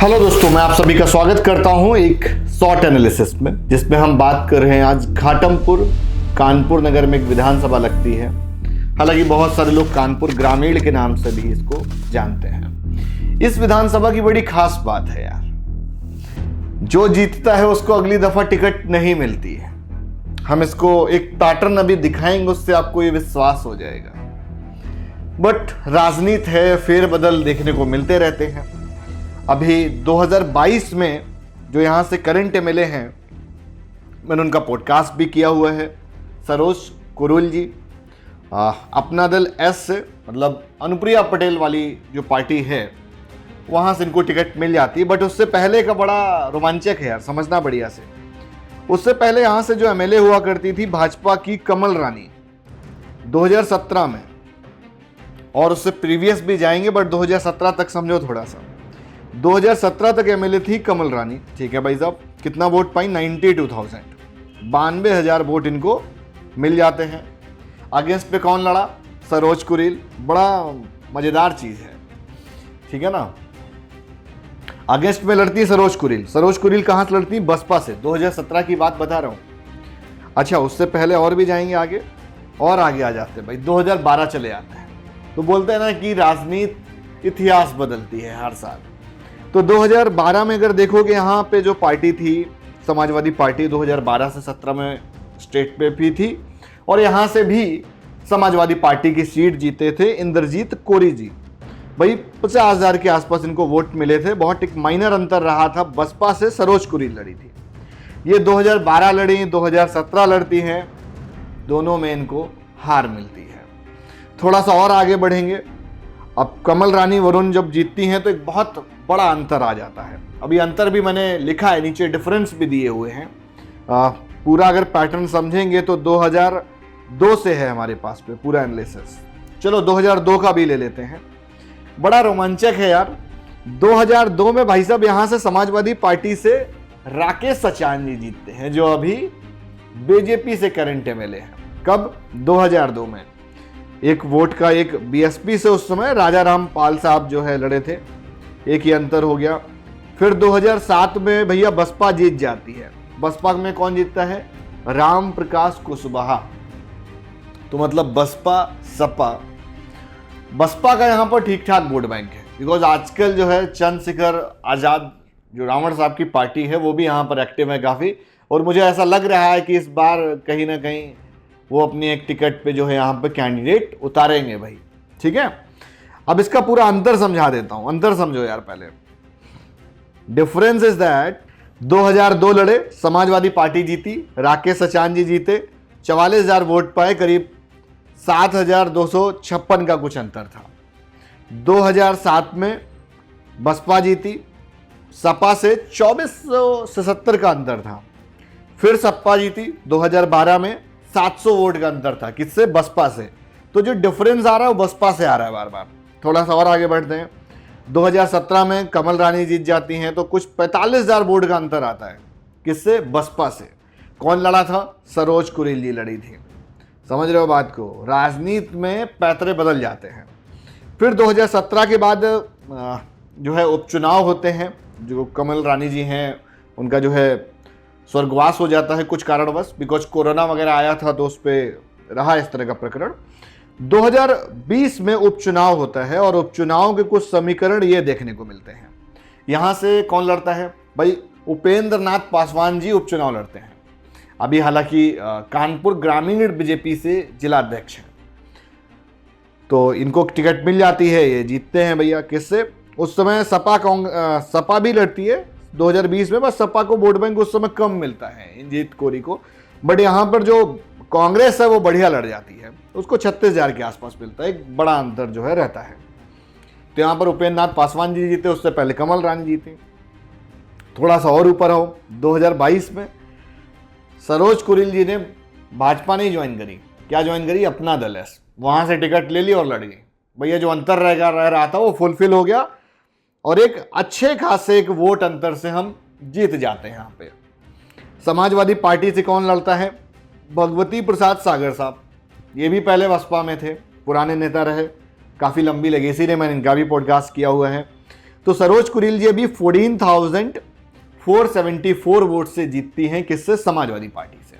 Hello दोस्तों, मैं आप सभी का स्वागत करता हूं एक शॉर्ट एनालिसिस में, जिसमें हम बात कर रहे हैं आज घाटमपुर कानपुर नगर में एक विधानसभा लगती है। हालांकि बहुत सारे लोग कानपुर ग्रामीण के नाम से भी इसको जानते हैं। इस विधानसभा की बड़ी खास बात है यार, जो जीतता है उसको अगली दफा टिकट नहीं मिलती है। हम इसको एक पैटर्न अभी दिखाएंगे, उससे आपको ये विश्वास हो जाएगा। बट राजनीति है, फेरबदल देखने को मिलते रहते हैं। अभी 2022 में जो यहाँ से करंट एमएलए हैं, मैंने उनका पॉडकास्ट भी किया हुआ है, सरोज कुरुल जी। अपना दल एस से, मतलब अनुप्रिया पटेल वाली जो पार्टी है, वहाँ से इनको टिकट मिल जाती है। बट उससे पहले का बड़ा रोमांचक है यार, समझना बढ़िया से। उससे पहले यहाँ से जो एमएलए हुआ करती थी भाजपा की कमल रानी 2017 में, और उससे प्रीवियस भी जाएंगे, बट 2017 तक समझो थोड़ा सा। 2017 तक एमएलए थी कमल रानी, ठीक है भाई साहब। कितना वोट पाई? 92,000, 92,000 वोट इनको मिल जाते हैं। अगेंस्ट पे कौन लड़ा? सरोज कुरील। बड़ा मजेदार चीज है, ठीक है ना। अगेंस्ट में लड़ती है सरोज कुरील। सरोज कुरील कहां से लड़ती? बसपा से। 2017 की बात बता रहा हूं। अच्छा, उससे पहले और भी जाएंगे आगे, और आगे आ जाते हैं भाई। 2012 चले आते हैं। तो बोलते हैं ना कि राजनीति इतिहास बदलती है हर साल। तो 2012 में अगर देखोगे, यहाँ पे जो पार्टी थी समाजवादी पार्टी, 2012 से 17 में स्टेट पे भी थी, और यहाँ से भी समाजवादी पार्टी की सीट जीते थे इंद्रजीत कोरी जी। भाई 50,000 के आसपास इनको वोट मिले थे। बहुत एक माइनर अंतर रहा था। बसपा से सरोज कुरील लड़ी थी। ये 2012 लड़ी, 2017 लड़ती हैं, दोनों में इनको हार मिलती है। थोड़ा सा और आगे बढ़ेंगे। अब कमल रानी वरुण जब जीतती हैं तो एक बहुत बड़ा अंतर आ जाता है। अभी अंतर भी मैंने लिखा है, नीचे डिफरेंस भी दिए हुए हैं। पूरा अगर पैटर्न समझेंगे तो 2002 से है हमारे पास पे पूरा एनालिसिस। चलो 2002 का भी ले लेते हैं। बड़ा रोमांचक है यार। 2002 में भाई साहब यहाँ से समाजवादी पार्टी से राकेश सचान जी जीतते हैं, जो अभी बीजेपी से करंट एमएलए हैं। कब? 2002 में। एक वोट का एक बीएसपी से उस समय राजा राम पाल साहब जो है लड़े थे, एक ही अंतर हो गया। फिर 2007 में भैया बसपा जीत जाती है। बसपा में कौन जीतता है? राम प्रकाश कुशवाहा। तो मतलब बसपा सपा, बसपा का यहाँ पर ठीक ठाक वोट बैंक है। बिकॉज आजकल जो है चंद्रशेखर आजाद, जो रावण साहब की पार्टी है, वो भी यहाँ पर एक्टिव है काफ़ी। और मुझे ऐसा लग रहा है कि इस बार कहीं ना कहीं वो अपनी एक टिकट पे जो है यहाँ पे कैंडिडेट उतारेंगे भाई, ठीक है। अब इसका पूरा अंतर समझा देता हूं। अंतर समझो यार पहले। डिफरेंस इज दैट 2002 लड़े, समाजवादी पार्टी जीती, राकेश सचान जी जीते, 44,000 वोट पाए, करीब 7,256 का कुछ अंतर था। 2007 में बसपा जीती, सपा से 2,470 का अंतर था। फिर सपा जीती 2012 में, 700 वोट का अंतर था। किससे? बसपा से। तो जो डिफरेंस आ रहा है वो बसपा से आ रहा है बार बार। थोड़ा सा और आगे बढ़ते हैं। 2017 में कमल रानी जीत जाती हैं, तो कुछ 45,000 वोट का अंतर आता है। किससे? बसपा से। कौन लड़ा था? सरोज कुरील जी लड़ी थी। समझ रहे हो बात को? राजनीति में पैतरे बदल जाते हैं। फिर 2017 के बाद जो है उपचुनाव होते हैं। जो कमल रानी जी हैं, उनका जो है स्वर्गवास हो जाता है कुछ कारणवश, बिकॉज कोरोना वगैरह आया था, तो उस पर रहा इस तरह का प्रकरण। 2020 में उपचुनाव होता है, और उपचुनाव के कुछ समीकरण ये देखने को मिलते हैं। यहां से कौन लड़ता है? भाई उपेंद्र नाथ पासवान जी उपचुनाव लड़ते हैं। अभी हालांकि कानपुर ग्रामीण बीजेपी से जिलाध्यक्ष हैं, तो इनको टिकट मिल जाती है, ये जीतते हैं भैया। किससे? उस समय सपा भी लड़ती है 2020 में, बस सपा को वोट बैंक उस समय कम मिलता है इंद्रजीत कोरी को। बट यहाँ पर जो कांग्रेस है वो बढ़िया लड़ जाती है, उसको 36,000 के आसपास मिलता है। एक बड़ा अंतर जो है रहता है। तो यहाँ पर उपेंद्र नाथ पासवान जी जीते, उससे पहले कमल रानी जीती। थोड़ा सा और ऊपर आओ, 2022 में सरोज कुरील जी ने भाजपा नहीं ज्वाइन करी। क्या ज्वाइन करी? अपना दल है। वहां से टिकट ले ली और लड़ गई। भैया जो अंतर रह रहा था वो फुलफिल हो गया, और एक अच्छे खासे एक वोट अंतर से हम जीत जाते हैं यहाँ पे। समाजवादी पार्टी से कौन लड़ता है? भगवती प्रसाद सागर साहब। ये भी पहले बसपा में थे, पुराने नेता रहे, काफ़ी लंबी लेगेसी ने, मैंने इनका भी पॉडकास्ट किया हुआ है। तो सरोज कुरील जी अभी 14,474 वोट से जीतती हैं, किससे? समाजवादी पार्टी से।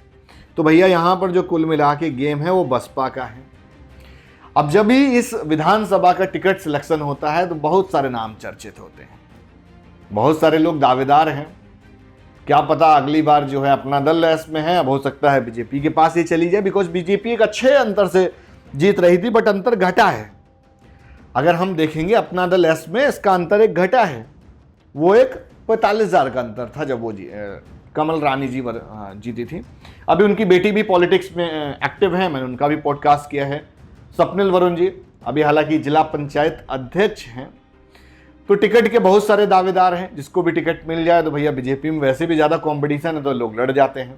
तो भैया यहां पर जो कुल मिला के गेम है वो बसपा का है। अब जब भी इस विधानसभा का टिकट सिलेक्शन होता है तो बहुत सारे नाम चर्चित होते हैं, बहुत सारे लोग दावेदार हैं। क्या पता अगली बार जो है अपना दल रेस में है, अब हो सकता है बीजेपी के पास ही चली जाए, बिकॉज बीजेपी एक अच्छे अंतर से जीत रही थी, बट अंतर घटा है। अगर हम देखेंगे अपना दल एस में इसका अंतर एक घटा है, वो एक 45,000 का अंतर था जब वो कमल रानी जी जीती थी। अभी उनकी बेटी भी पॉलिटिक्स में एक्टिव है, मैंने उनका भी पॉडकास्ट किया है, स्वप्निल वरुण जी, अभी हालांकि जिला पंचायत अध्यक्ष हैं। तो टिकट के बहुत सारे दावेदार हैं, जिसको भी टिकट मिल जाए तो भैया बीजेपी में वैसे भी ज़्यादा कंपटीशन है तो लोग लड़ जाते हैं।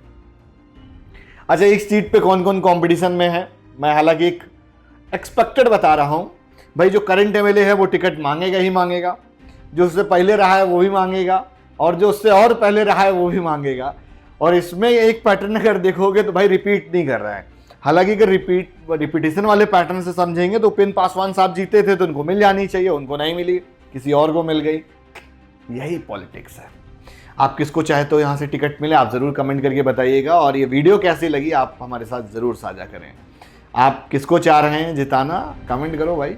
अच्छा, इस सीट पे कौन कौन कंपटीशन में है, मैं हालांकि एक एक्सपेक्टेड बता रहा हूँ। भाई जो करंट एमएलए है वो टिकट मांगेगा ही मांगेगा, जो उससे पहले रहा है वो भी मांगेगा, और जो उससे और पहले रहा है वो भी मांगेगा। और इसमें एक पैटर्न अगर देखोगे तो भाई रिपीट नहीं कर रहा है। हालांकि अगर रिपीटेशन वाले पैटर्न से समझेंगे तो उपेंद्र पासवान साहब जीते थे तो उनको मिल जानी चाहिए, उनको नहीं मिली, किसी और को मिल गई। यही पॉलिटिक्स है। आप किसको चाहते हो यहाँ से टिकट मिले, आप ज़रूर कमेंट करके बताइएगा। और ये वीडियो कैसी लगी आप हमारे साथ ज़रूर साझा करें। आप किसको चाह रहे हैं जिताना, कमेंट करो भाई।